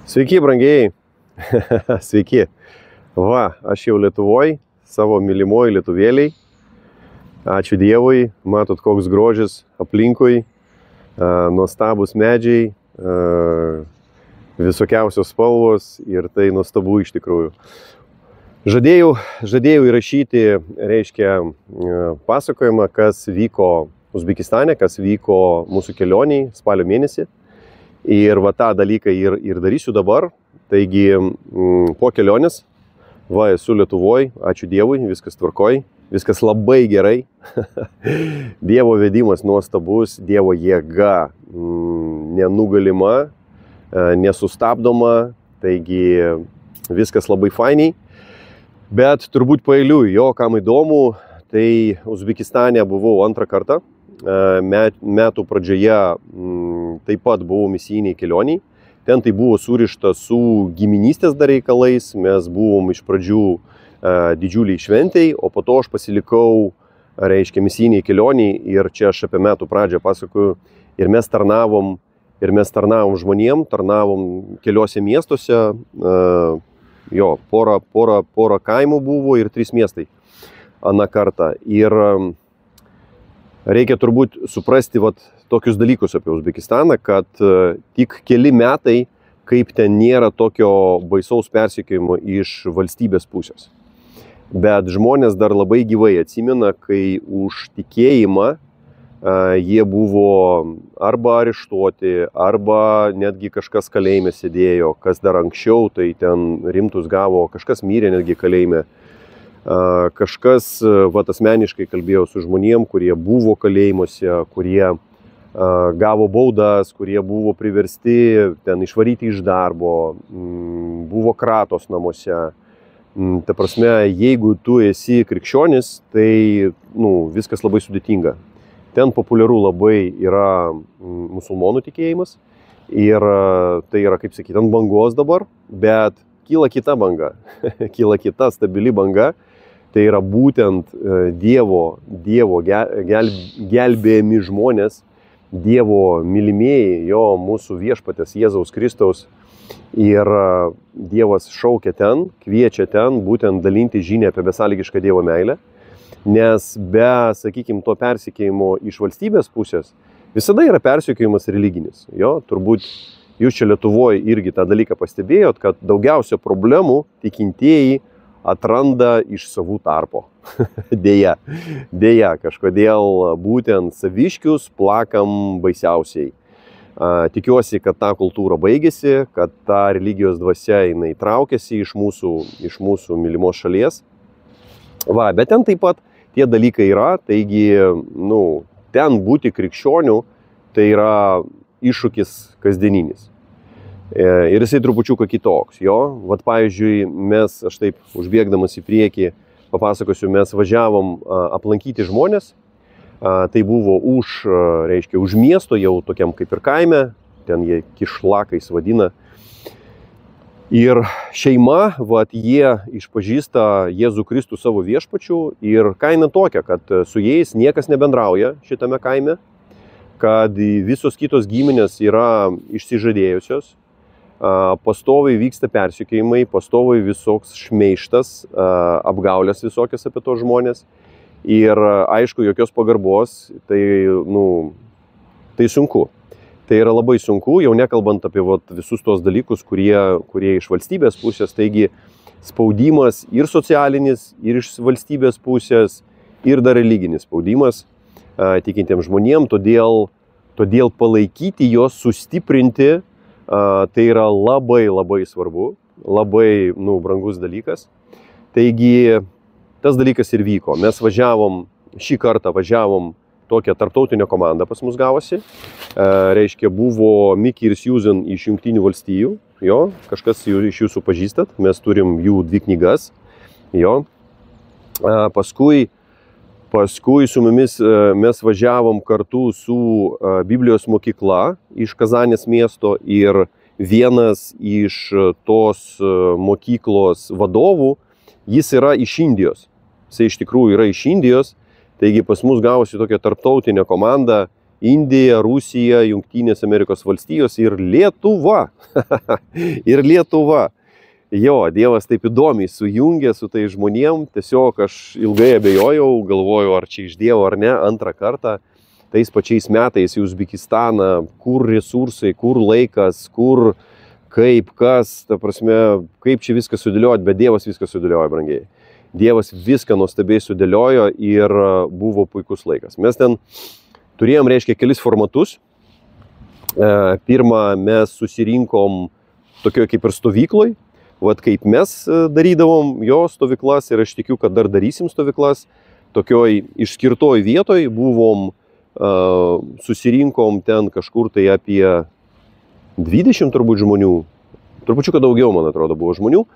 Sveiki, brangiai. Sveiki. Va, aš jau Lietuvoj, savo mylimoj lietuvėliai. Ačiū Dievui, matot koks grožis aplinkui, nuostabus medžiai, visokiausios spalvos ir tai nuostabu iš tikrųjų. Žadėjau įrašyti, reiškia, pasakojimą, kas vyko Uzbekistane, kas vyko mūsų kelioniai spalio mėnesį. Ir va tą dalyką ir darysiu dabar. Taigi po kelionės, va esu Lietuvoj, ačiū Dievui, viskas tvarkoj, viskas labai gerai. Dievo vedimas nuostabus, Dievo jėga nenugalima, nesustabdoma, taigi viskas labai fainiai. Bet turbūt paeiliui, kam įdomu, tai Uzbekistane buvau antrą kartą. Metų pradžioje taip pat buvau misijiniai kelioniai. Ten tai buvo surišta su giminystės dar reikalais. Mes buvom iš pradžių didžiuliai šventei, o po to aš pasilikau, reiškia, misijiniai kelioniai. Ir čia aš apie metų pradžią pasakoju. Ir mes tarnavom žmonėm, tarnavom keliuose miestuose. Porą kaimų buvo ir 3 miestai aną kartą. Ir reikia turbūt suprasti tokius dalykus apie Uzbekistaną, kad tik keli metai, kaip ten nėra tokio baisaus persekiojimo iš valstybės pusės. Bet žmonės dar labai gyvai atsimena, kai už tikėjimą jie buvo arba areštuoti, arba netgi kažkas kalėjime sėdėjo, kas dar anksčiau, tai ten rimtus gavo, kažkas mirė netgi kalėjime. Kažkas asmeniškai kalbėjo su žmonėm, kurie buvo kalėjimuose, kurie gavo baudas, kurie buvo priversti ten išvaryti iš darbo, buvo kratos namuose. Ta prasme, jeigu tu esi krikščionis, tai viskas labai sudėtinga. Ten populiaru labai yra musulmonų tikėjimas ir tai yra, kaip sakyti, ant bangos dabar, bet kyla kita banga, kyla kita stabili banga. Tai yra būtent Dievo gelbėjami žmonės, Dievo mylimieji, mūsų viešpatės Jėzaus Kristaus. Ir Dievas šaukia ten, kviečia ten būtent dalinti žinią apie besąlygišką Dievo meilę. Nes be, sakykime, to persekiojimo iš valstybės pusės visada yra persekiojimas religinis. Turbūt jūs čia Lietuvoje irgi tą dalyką pastebėjot, kad daugiausia problemų tikintieji atranda iš savų tarpo. Deja, kažkodėl būtent saviškius plakam baisiausiai. Tikiuosi, kad ta kultūra baigėsi, kad ta religijos dvasia jinai traukiasi iš mūsų mylimos šalies. Bet ten taip pat tie dalykai yra, taigi, ten būti krikščioniu, tai yra iššūkis kasdieninis. Ir jisai trupučiuką kitoks, pavyzdžiui, aš taip užbėgdamas į priekį papasakosiu, mes važiavom aplankyti žmonės, tai buvo už miesto, jau tokiam kaip ir kaime, ten jie kišlakais vadina. Ir šeima, jie išpažįsta Jėzų Kristų savo viešpačiu ir kaina tokia, kad su jais niekas nebendrauja šitame kaime, kad visos kitos giminės yra išsižadėjusios, pastoviai vyksta persekiojimai, pastoviai visoks šmeižtas, apgaulės visokias apie tos žmonės. Ir aišku, jokios pagarbos, tai sunku. Tai yra labai sunku, jau nekalbant apie visus tos dalykus, kurie iš valstybės pusės. Taigi spaudimas ir socialinis, ir iš valstybės pusės, ir dar religinis spaudimas tikintiems žmonėms. Todėl palaikyti juos, sustiprinti, tai yra labai labai svarbu, labai brangus dalykas. Taigi tas dalykas ir vyko. Mes šį kartą važiavom tokią tarptautinę komandą pas mus gavosi. Reiškia, buvo Mickey ir Susan iš Jungtinių valstijų. Kažkas iš jūsų pažįstat. Mes turim jų 2 knygas. Paskui su mumis mes važiavom kartu su Biblijos mokykla iš Kazanės miesto ir vienas iš tos mokyklos vadovų, jis yra iš Indijos. Jis iš tikrųjų yra iš Indijos. Taigi pas mus gavosi tokia tarptautinė komanda Indija, Rusija, Jungtinės Amerikos valstijos ir Lietuva. Ir Lietuva. Jo, Dievas taip įdomiai sujungė su tai žmonėm, tiesiog aš ilgai abejojau, galvojau, ar čia iš Dievo ar ne, antrą kartą, tais pačiais metais į Uzbekistaną, kur resursai, kur laikas, kur, kaip, kas, ta prasme, kaip čia viską sudėlioti, bet Dievas viską sudėliojo, brangiai. Dievas viską nuostabiai sudėliojo ir buvo puikus laikas. Mes ten turėjom, reiškia, kelis formatus. Pirmą mes susirinkom tokio kaip ir stovykloj. Vat kaip mes darydavom jo stovyklas ir aš tikiu, kad dar darysim stovyklas, tokioj išskirtoj vietoj buvom, susirinkom ten kažkur tai apie 20 turbūt žmonių, trupučiuką daugiau, man atrodo, buvo žmonių,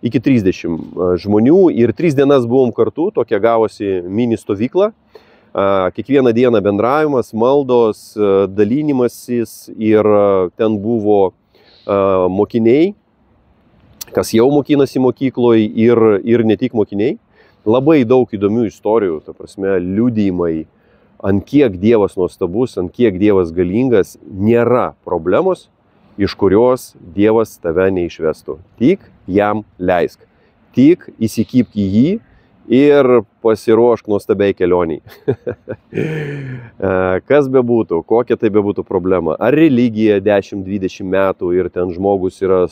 iki 30 žmonių ir 3 dienas buvom kartu, tokia gavosi mini stovykla, kiekvieną dieną bendravimas, maldos, dalinimasis ir ten buvo mokiniai, kas jau mokinasi mokykloje ir ne tik mokiniai. Labai daug įdomių istorijų, ta prasme, liudijimai, ant kiek Dievas nuostabus, ant kiek Dievas galingas, nėra problemos, iš kurios Dievas tave neišvestų. Tik jam leisk. Tik įsikibk į jį ir pasiruošk nuostabiai kelioniai. Kas bebūtų, kokia tai bebūtų problema. Ar religija 10-20 metų ir ten žmogus yra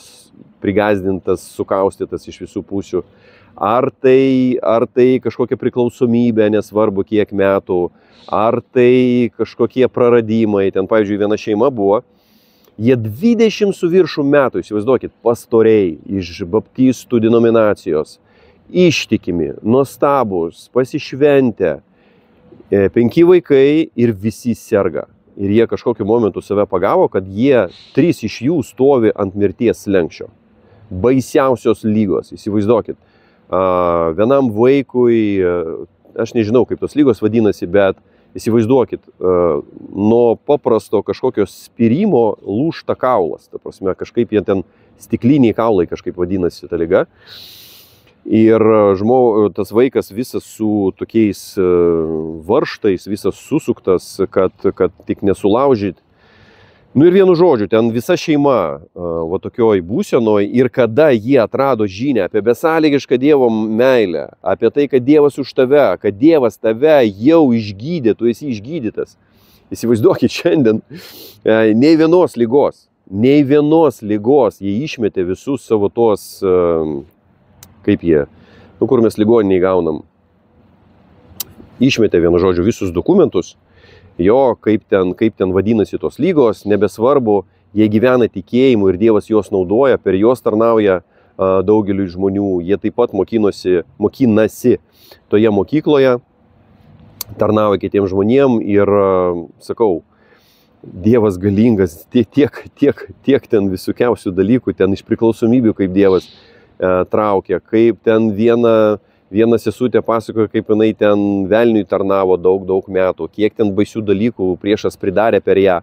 prigazdintas, sukaustytas iš visų pusių. Ar tai kažkokia priklausomybė, nesvarbu kiek metų. Ar tai kažkokie praradimai. Ten, pavyzdžiui, viena šeima buvo. Jie 20 su viršų metų, įsivaizduokit, pastoriai iš baptistų denominacijos. Ištikimi, nuostabus, pasišventę, 5 vaikai ir visi serga. Ir jie kažkokiu momentu save pagavo, kad jie 3 iš jų stovi ant mirties slenksčio. Baisiausios lygos, įsivaizduokit. Vienam vaikui, aš nežinau kaip tos lygos vadinasi, bet įsivaizduokit, nuo paprasto kažkokio spirimo lūžta kaulas. Ta prasme, kažkaip jie ten stikliniai kaulai kažkaip vadinasi ta liga. Ir tas vaikas visas su tokiais varžtais, visas susuktas, kad tik nesulaužyt. Nu ir vienu žodžiu, ten visa šeima va tokioj būsenoj ir kada jie atrado žinią apie besąlygišką Dievo meilę, apie tai, kad Dievas už tave, kad Dievas tave jau išgydė, tu esi išgydytas. Įsivaizduokit šiandien, nei vienos lygos, jie išmetė visus savo tos, kaip jie, nu kur mes ligoniniai gaunam, išmetė vienu žodžiu visus dokumentus, jo, kaip ten vadinasi tos lygos, nebesvarbu, jie gyvena tikėjimu ir Dievas juos naudoja, per juos tarnauja daugeliu žmonių, jie taip pat mokinasi toje mokykloje, tarnauja kitiems žmonėm ir, sakau, Dievas galingas, tiek ten visokiausių dalykų, ten iš priklausomybių, kaip Dievas traukia, kaip ten viena sesutė pasakoja, kaip jinai ten velniui tarnavo daug metų, kiek ten baisių dalykų priešas pridarė per ją.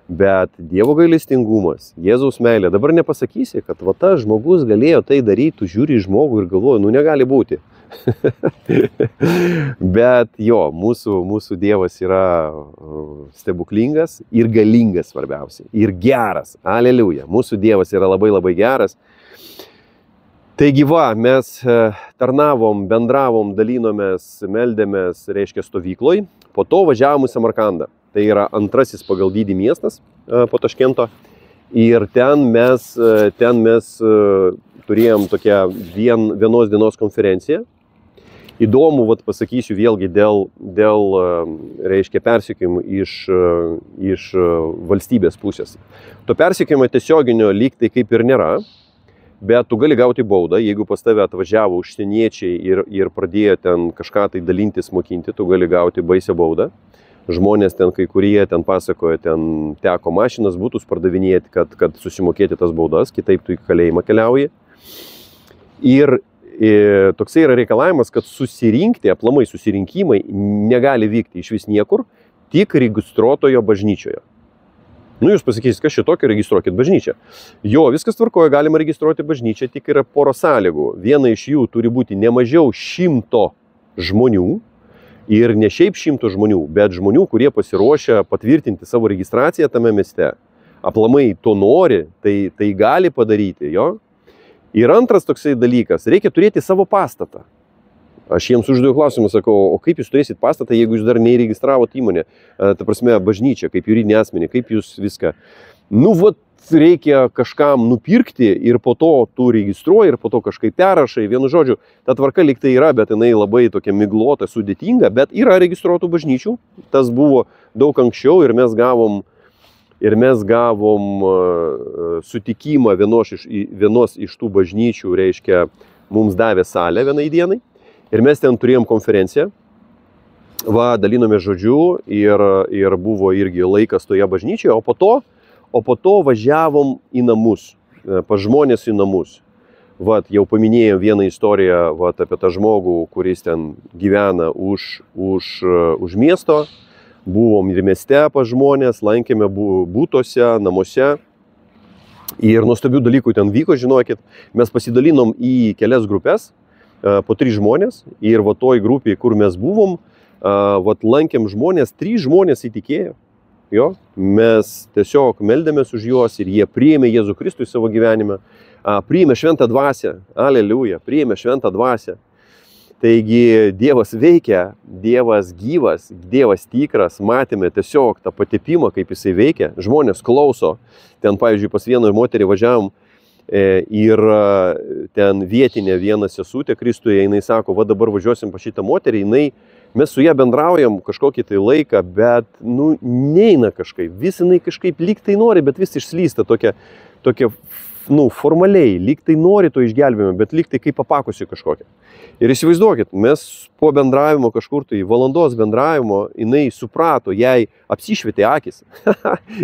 Bet Dievo gailestingumas, Jėzaus meilė, dabar nepasakysi, kad va tas žmogus galėjo tai daryti, tu žiūri į žmogų ir galvoji, nu negali būti. Bet jo, mūsų Dievas yra stebuklingas ir galingas svarbiausiai. Ir geras. Aleliuja. Mūsų Dievas yra labai geras. Taigi va, mes tarnavom, bendravom, dalinomės, meldėmės, reiškia, stovykloj. Po to važiavom į Samarkandą. Tai yra antrasis pagal dydį miestas po Taškento. Ir ten mes turėjom tokią vienos dienos konferenciją. Įdomu, vat pasakysiu vėlgi, dėl reiškia, persekiojimų iš valstybės pusės. To persekiojimo tiesioginio lyg tai kaip ir nėra. Bet tu gali gauti baudą, jeigu pas tave atvažiavo užsieniečiai ir pradėjo ten kažką tai dalintis, mokinti, tu gali gauti baisią baudą. Žmonės ten, kai kurie ten pasakoja, ten teko mašinas būtus pardavinėti, kad susimokėti tas baudas, kitaip tu į kalėjimą keliauji. Ir toksai yra reikalavimas, kad susirinkti, aplamai susirinkimai negali vykti iš vis niekur, tik registruotojo bažnyčioje. Nu, jūs pasakysit, kas šitokio, registruokit bažnyčią. Jo, viskas tvarkoja, galima registruoti bažnyčią, tik yra pora sąlygų. Viena iš jų turi būti ne mažiau 100 žmonių. Ir ne šiaip 100 žmonių, bet žmonių, kurie pasiruošia patvirtinti savo registraciją tame mieste. Aplamai to nori, tai gali padaryti, jo. Ir antras toksai dalykas, reikia turėti savo pastatą. Aš jiems uždaviau klausimą, sakau, o kaip jūs turėsit pastatą, jeigu jūs dar neįregistravot įmonę, ta prasme, bažnyčią, kaip juridinį asmenį, kaip jūs viską. Nu, vat, reikia kažkam nupirkti ir po to tu registruoji ir po to kažkaip perrašai. Vienu žodžiu, ta tvarka lyg tai yra, bet jinai labai tokia miglota, sudėtinga, bet yra registruotų bažnyčių. Tas buvo daug anksčiau ir mes gavom sutikimą vienos iš tų bažnyčių, reiškia, mums davė salę vienai dienai. Ir mes ten turėjom konferenciją, dalinomės žodžiu ir buvo irgi laikas toje bažnyčioje, o po to važiavom į namus, pas žmonės į namus. Jau paminėjom vieną istoriją apie tą žmogų, kuris ten gyvena už miesto. Buvom ir mieste pas žmonės, lankėme būtuose, namuose. Ir nuostabių dalykų ten vyko, žinokit. Mes pasidalinom į kelias grupės, po 3 žmonės. Ir toj grupėje, kur mes buvom, lankėm žmonės, 3 žmonės įtikėjo. Jo, mes tiesiog meldėmės už juos ir jie priėmė Jėzų Kristų į savo gyvenimą, priėmė šventą dvasią, aleliuja, priėmė šventą dvasią. Taigi Dievas veikia, Dievas gyvas, Dievas tikras, matėme tiesiog tą patepimą, kaip jisai veikia, žmonės klauso. Ten, pavyzdžiui, pas vieną moterį važiavom ir ten vietinė viena sesutė Kristuje, jinai sako, dabar važiuosim pas šitą moterį, mes su ją bendraujam kažkokį tai laiką, bet, neina kažkaip. Vis jinai kažkaip lyg tai nori, bet vis išslysta tokia formaliai, lyg tai nori to išgelbėjimo, bet lyg tai kaip papakusi kažkokia. Ir įsivaizduokit, mes po bendravimo kažkur tai valandos bendravimo, jinai suprato, jai apsišvietė akis.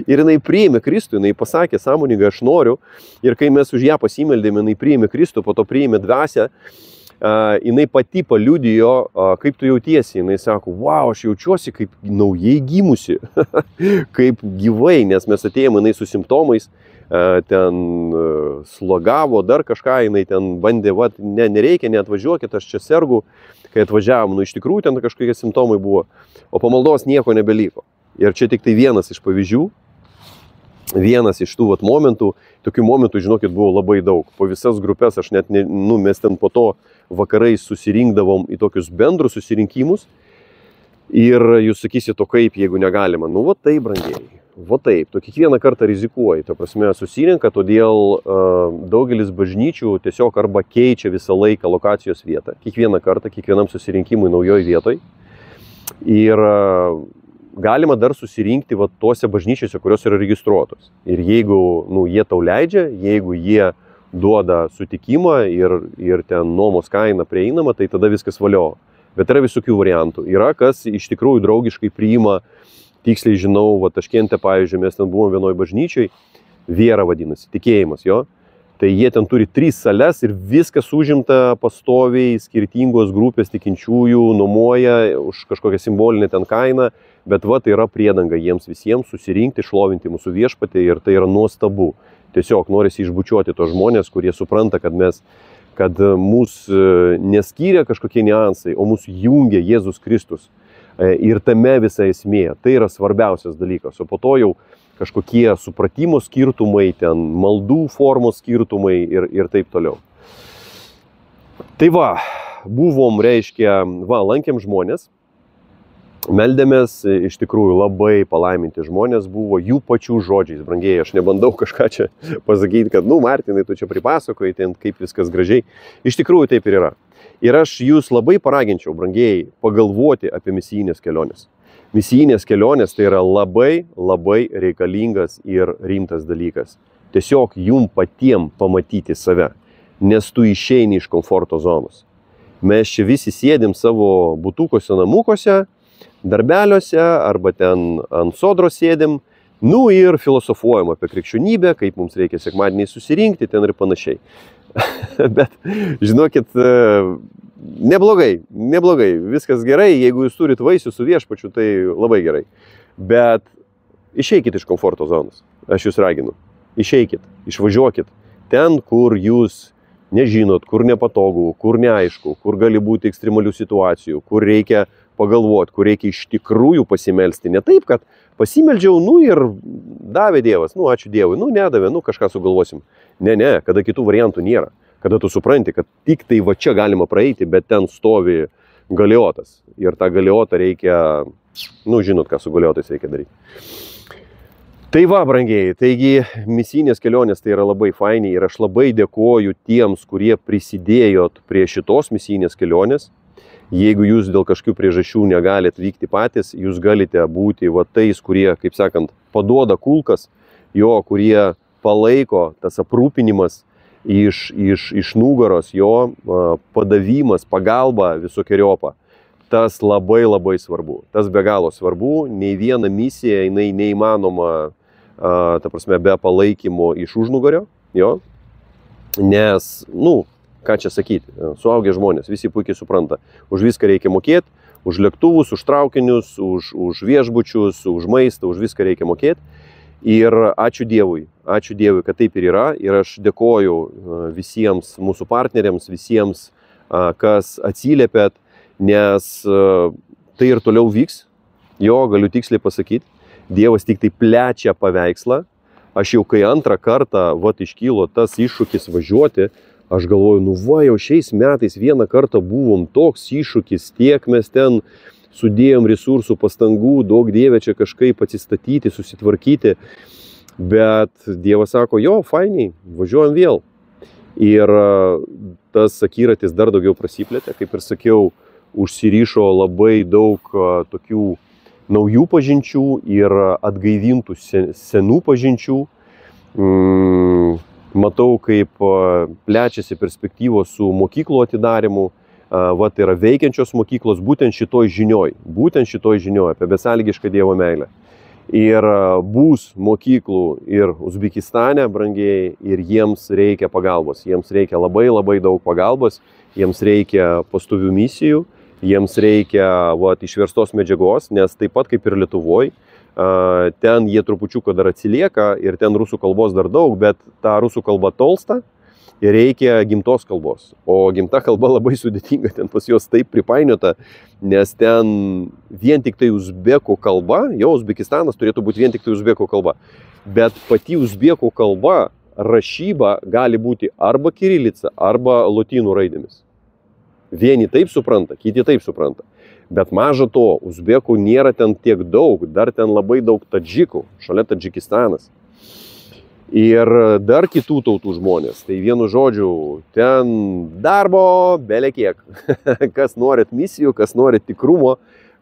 Ir jinai priėmė Kristų, jinai pasakė sąmoningai, aš noriu. Ir kai mes už ją pasimeldėme, jinai priėmė Kristų, po to priėmė dvasią. Jinai pati paliudijo, kaip tu jautiesi. Jinai sako, wow, aš jaučiuosi kaip naujai gimusi, kaip gyvai, nes mes atėjome jinai su simptomais, ten slogavo, dar kažką, jinai ten bandė, nereikia, neatvažiuokit, aš čia sergu, kai atvažiavom, iš tikrųjų ten kažkokie simptomai buvo, o po maldos nieko nebeliko. Ir čia tik tai vienas iš pavyzdžių, vienas iš tų momentų, tokių momentų, žinokit, buvo labai daug. Po visas grupės aš net, mes ten po to vakarais susirinkdavom į tokius bendrus susirinkimus ir jūs sakysite, o kaip, jeigu negalima. Taip, brangieji, taip, tu kiekvieną kartą rizikuoji, ta prasme, susirinka, todėl daugelis bažnyčių tiesiog arba keičia visą laiką lokacijos vietą, kiekvieną kartą, kiekvienam susirinkimui naujoj vietoj. Ir galima dar susirinkti tose bažnyčiose, kurios yra registruotos. Ir jeigu jie tau leidžia, jeigu jie duoda sutikimą ir ten nuomos kaina prieinama, tai tada viskas valio. Bet yra visokių variantų. Yra, kas iš tikrųjų draugiškai priima, tiksliai žinau, Taškente, pavyzdžiui, mes ten buvom vienoj bažnyčiai, Viera vadinasi, tikėjimas, jo. Tai jie ten turi 3 sales ir viskas užimta pastoviai, skirtingos grupės tikinčiųjų, nuomoja už kažkokią simbolinę ten kainą, bet tai yra priedanga jiems visiems susirinkti, šlovinti mūsų viešpatį ir tai yra nuostabu. Tiesiog norisi išbučiuoti tos žmonės, kurie supranta, kad mūsų neskyrė kažkokie niuansai, o mūsų jungia Jėzus Kristus. Ir tame visa esmė. Tai yra svarbiausias dalykas. O po to jau kažkokie supratimo skirtumai, ten maldų formos skirtumai ir taip toliau. Tai buvom, reiškia, lankėm žmonės, meldėmės, iš tikrųjų labai palaiminti žmonės buvo jų pačių žodžiais, brangieji, aš nebandau kažką čia pasakyti, kad, Martinai, tu čia pripasakoji, ten kaip viskas gražiai. Iš tikrųjų taip ir yra. Ir aš jūs labai paraginčiau, brangieji, pagalvoti apie misijinės kelionės. Misijinės kelionės tai yra labai, labai reikalingas ir rimtas dalykas. Tiesiog jum patiem pamatyti save, nes tu išeini iš komforto zonos. Mes čia visi sėdim savo butukose, namukose, darbeliuose arba ten ant sodros sėdim, ir filosofuojam apie krikščionybę, kaip mums reikia sekmadieniai susirinkti ten ir panašiai. Bet, žinokit, neblogai, viskas gerai, jeigu jūs turit vaisių su viešpačiu, tai labai gerai. Bet išeikit iš komforto zonos, aš jūs raginu. Išeikit, išvažiuokit ten, kur jūs nežinot, kur nepatogu, kur neaišku, kur gali būti ekstremalių situacijų, kur reikia pagalvoti, kur reikia iš tikrųjų pasimelsti. Ne taip, kad pasimeldžiau, ir davė Dievas, ačiū Dievui, nedavė, kažką sugalvosim. Ne, kada kitų variantų nėra. Kada tu supranti, kad tik tai va čia galima praeiti, bet ten stovi galiotas. Ir tą galiotą reikia, žinot, ką su galiotais reikia daryti. Tai va, brangieji, taigi misijinės kelionės tai yra labai fainiai ir aš labai dėkoju tiems, kurie prisidėjot prie šitos misijinės kelionės. Jeigu jūs dėl kažkokių priežasčių negalite vykti patys, jūs galite būti va tais, kurie, kaip sakant, paduoda kulkas, kurie palaiko tas aprūpinimas iš nugaros, padavimas, pagalba visokiojopą. Tas labai labai svarbu, tas be galo svarbu, nei viena misija jinai neįmanoma, ta prasme, be palaikymo iš užnugario, nes, ką čia sakyti, suaugę žmonės, visi puikiai supranta, už viską reikia mokėti, už lėktuvus, už traukinius, už viešbučius, už maistą, už viską reikia mokėti. Ir ačiū Dievui, kad taip ir yra. Ir aš dėkoju visiems mūsų partneriams, visiems, kas atsiliepėt, nes tai ir toliau vyks. Galiu tiksliai pasakyti, Dievas tik tai plečia paveikslą. Aš jau kai antrą kartą iškylo tas iššūkis važiuoti, aš galvoju, jau šiais metais vieną kartą buvom toks iššūkis, tiek mes ten sudėjom resursų, pastangų, daug Dieve čia kažkaip atsistatyti, susitvarkyti, bet Dievas sako, fainiai, važiuojam vėl. Ir tas akiratis dar daugiau prasiplėtė, kaip ir sakiau, užsirišo labai daug tokių naujų pažinčių ir atgaivintų senų pažinčių. Matau, kaip plečiasi perspektyvos su mokyklų atidarimu. Tai yra veikiančios mokyklos būtent šitoj žinioj apie besąlygišką Dievo meilę. Ir bus mokyklų ir Uzbekistane, brangieji, ir jiems reikia pagalbos. Jiems reikia labai labai daug pagalbos, jiems reikia pastovių misijų, jiems reikia išverstos medžiagos, nes taip pat kaip ir Lietuvoj, ten jie trupučiuką dar atsilieka ir ten rusų kalbos dar daug, bet ta rusų kalba tolsta. Ir reikia gimtos kalbos, o gimta kalba labai sudėtinga, ten pas juos taip pripainiota, nes ten vien tik tai uzbekų kalba, Uzbekistanas turėtų būti vien tik tai uzbekų kalba, bet pati uzbekų kalba, rašyba gali būti arba kirilica, arba lotynų raidėmis. Vieni taip supranta, kiti taip supranta, bet maža to, uzbekų nėra ten tiek daug, dar ten labai daug tadžikų, šalia Tadžikistanas. Ir dar kitų tautų žmonės. Tai vienu žodžiu, ten darbo belekiek. Kas norit misijų, kas norit tikrumo,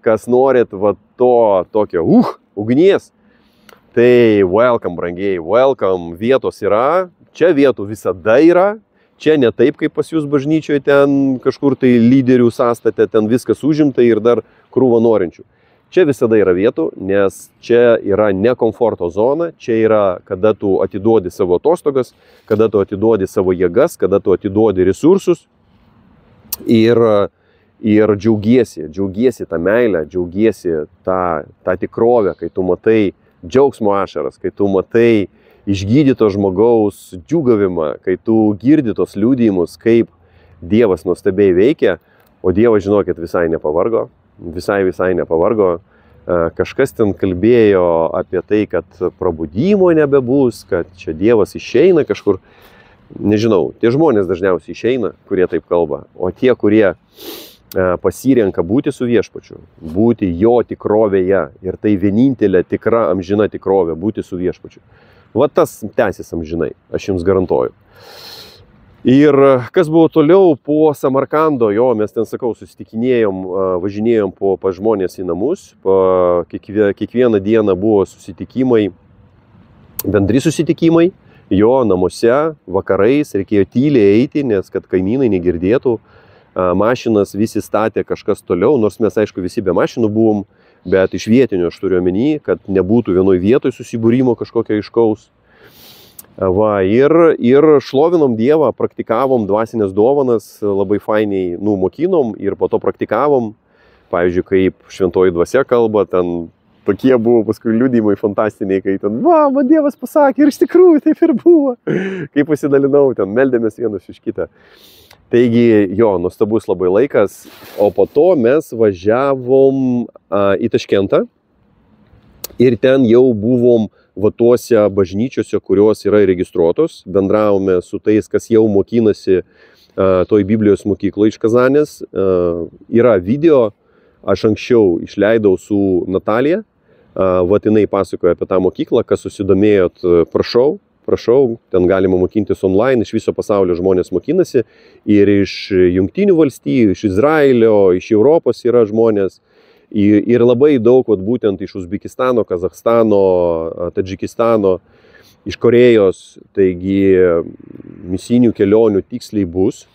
kas norit tokio ugnies. Tai welcome, brangieji, welcome. Vietos yra, čia vietų visada yra. Čia ne taip, kaip pas jūs bažnyčioje, ten kažkur tai lyderių sąstate, ten viskas užimta ir dar krūva norinčių. Čia visada yra vietų, nes čia yra ne komforto zona, čia yra, kada tu atiduodi savo atostogas, kada tu atiduodi savo jėgas, kada tu atiduodi resursus ir džiaugiesi tą meilę, džiaugiesi tą tikrovę, kai tu matai džiaugsmo ašaras, kai tu matai išgydyto žmogaus džiūgavimą, kai tu girdi tos liudijimus, kaip Dievas nuostabiai veikia, o Dievas, žinokit, visai nepavargo. Visai nepavargo. Kažkas ten kalbėjo apie tai, kad prabudimo nebebus, kad čia Dievas išeina kažkur. Nežinau, tie žmonės dažniausiai išeina, kurie taip kalba, o tie, kurie pasirenka būti su viešpačiu, būti jo tikrovėje ir tai vienintelė tikra amžina tikrovė, būti su viešpačiu. Tas tęsis amžinai, aš jums garantuoju. Ir kas buvo toliau po Samarkando, mes ten, sakau, susitikinėjom, važinėjom po žmonės į namus, kiekvieną dieną buvo susitikimai, bendri susitikimai, namuose, vakarais, reikėjo tyliai eiti, nes kad kaimynai negirdėtų, mašinas visi statė kažkas toliau, nors mes, aišku, visi be mašinų buvom, bet iš vietinių aš turiu omeny, kad nebūtų vienoj vietoj susibūrimo kažkokio aiškaus. Ir šlovinom Dievą, praktikavom dvasinės dovanas, labai fainiai mokinom ir po to praktikavom. Pavyzdžiui, kaip šventoji dvasia kalba, ten tokie buvo paskui liudijimai fantastiniai, kai ten, man Dievas pasakė ir iš tikrųjų taip ir buvo. Kaip pasidalinau, ten meldėmės vienas iš kitą. Taigi, jo, nuostabus labai laikas, o po to mes važiavom į Taškentą ir ten jau buvom va tuose bažnyčiose, kurios yra registruotos, bendravome su tais, kas jau mokinasi toj Biblijos mokykloje iš Kazanės. Yra video, aš anksčiau išleidau su Natalija, vat jinai pasakoja apie tą mokyklą, kas susidomėjot, prašau, ten galima mokintis online, iš viso pasaulio žmonės mokinasi ir iš Jungtinių valstijų, iš Izraelio, iš Europos yra žmonės ir labai daug, vat, būtent iš Uzbekistano, Kazachstano, Tadžikistano, iš Korėjos, taigi misinių kelionių tiksliai bus,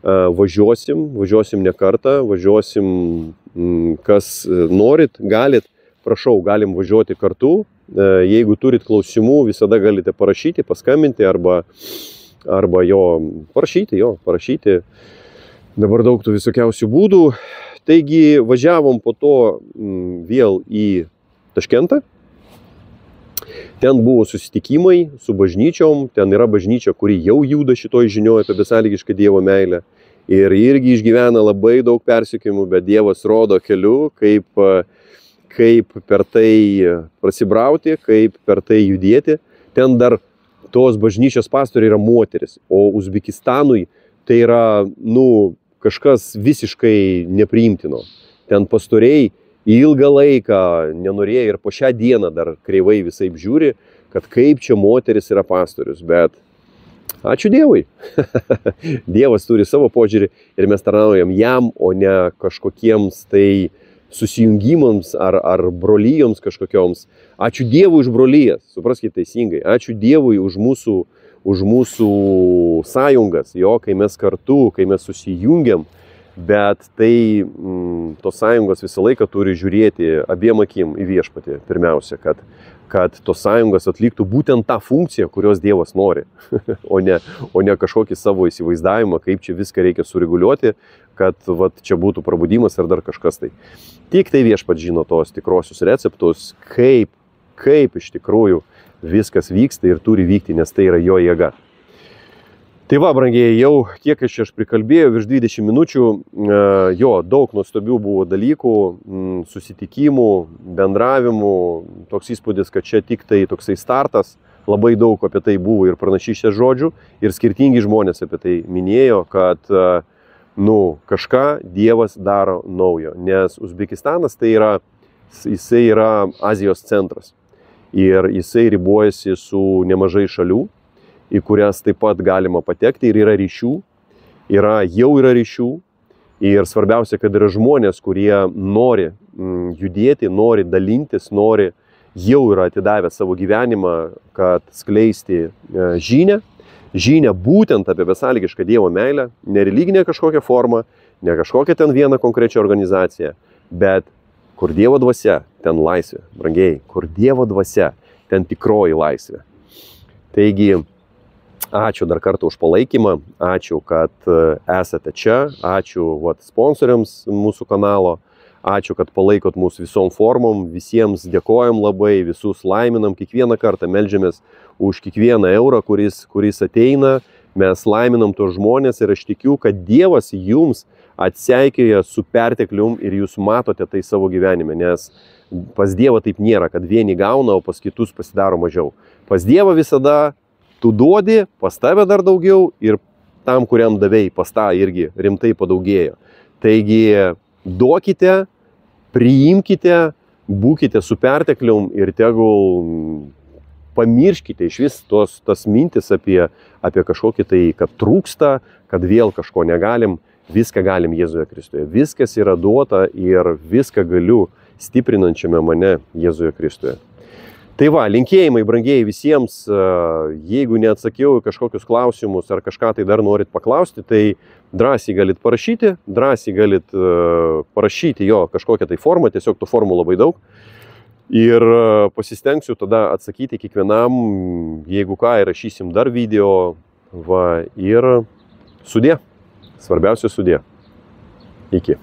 važiuosim ne kartą, važiuosim, kas norit, galit, prašau, galim važiuoti kartu. Jeigu turit klausimų, visada galite parašyti, paskambinti arba parašyti. Dabar daug tų visokiausių būdų. Taigi važiavom po to vėl į Taškentą. Ten buvo susitikimai su bažnyčiom. Ten yra bažnyčia, kuri jau juda šitoj žinioj apie besąlygišką Dievo meilę. Ir irgi išgyvena labai daug persekiojimų, bet Dievas rodo keliu, kaip per tai prasibrauti, kaip per tai judėti. Ten dar tos bažnyčios pastoriai yra moteris, o Uzbekistanui tai yra, kažkas visiškai nepriimtino. Ten pastoriai ilgą laiką nenorėjo ir po šią dieną dar kreivai visaip žiūri, kad kaip čia moteris yra pastorius, bet ačiū Dievui. Dievas turi savo požiūrį ir mes tarnaujam jam, o ne kažkokiems tai susijungimams ar brolyjoms kažkokioms. Ačiū Dievui už brolyjas, supraskite teisingai. Ačiū Dievui už mūsų sąjungas, kai mes kartu, kai mes susijungiam, bet tai tos sąjungos visą laiką turi žiūrėti abiem akim į viešpatį pirmiausia, kad tos sąjungos atliktų būtent tą funkciją, kurios Dievas nori, o ne kažkokį savo įsivaizdavimą, kaip čia viską reikia sureguliuoti, kad čia būtų prabudimas ar dar kažkas tai. Tik tai viešpats žino tos tikrosius receptus, kaip iš tikrųjų viskas vyksta ir turi vykti, nes tai yra jo jėga. Tai va, brangieji, jau kiek aš prikalbėjau, virš 20 minučių, daug nuostabių buvo dalykų, susitikimų, bendravimų, toks įspūdis, kad čia tik tai toksai startas, labai daug apie tai buvo ir pranašystės žodžių, ir skirtingi žmonės apie tai minėjo, kad kažką Dievas daro naujo, nes Uzbekistanas jisai yra Azijos centras ir jisai ribojasi su nemažai šalių, į kurias taip pat galima patekti ir yra ryšių, jau yra ryšių ir svarbiausia, kad yra žmonės, kurie nori judėti, nori dalintis, jau yra atidavę savo gyvenimą, kad skleisti žinią būtent apie besąlygišką Dievo meilę, ne religinė kažkokia forma, ne kažkokia ten viena konkrečia organizacija, bet kur Dievo dvasia, ten laisvė, brangieji, kur Dievo dvasia, ten tikroji laisvė. Taigi, ačiū dar kartą už palaikymą, ačiū, kad esate čia, ačiū sponsoriams mūsų kanalo, ačiū, kad palaikot mūsų visom formom, visiems dėkojam labai, visus laiminam, kiekvieną kartą meldžiamės už kiekvieną eurą, kuris ateina, mes laiminam tos žmonės ir aš tikiu, kad Dievas jums atseikėja su perteklium ir jūs matote tai savo gyvenime, nes pas Dievą taip nėra, kad vieni gauna, o pas kitus pasidaro mažiau. Pas Dievą visada tu duodi, pas tave dar daugiau ir tam, kuriam davėjai, pas tą irgi rimtai padaugėjo. Taigi duokite, priimkite, būkite su perteklium ir tegul pamirškite iš vis tas mintis apie kažkokį tai, kad trūksta, kad vėl kažko negalim, viską galim Jėzuje Kristuje. Viskas yra duota ir viską galiu stiprinančiame mane Jėzuje Kristuje. Tai va, linkėjimai, brangieji, visiems, jeigu neatsakiau kažkokius klausimus ar kažką tai dar norit paklausti, tai drąsiai galit parašyti jo kažkokią tai formą, tiesiog tų formų labai daug. Ir pasistengsiu tada atsakyti kiekvienam, jeigu ką, įrašysim dar video, ir sudie, svarbiausia sudie. Iki.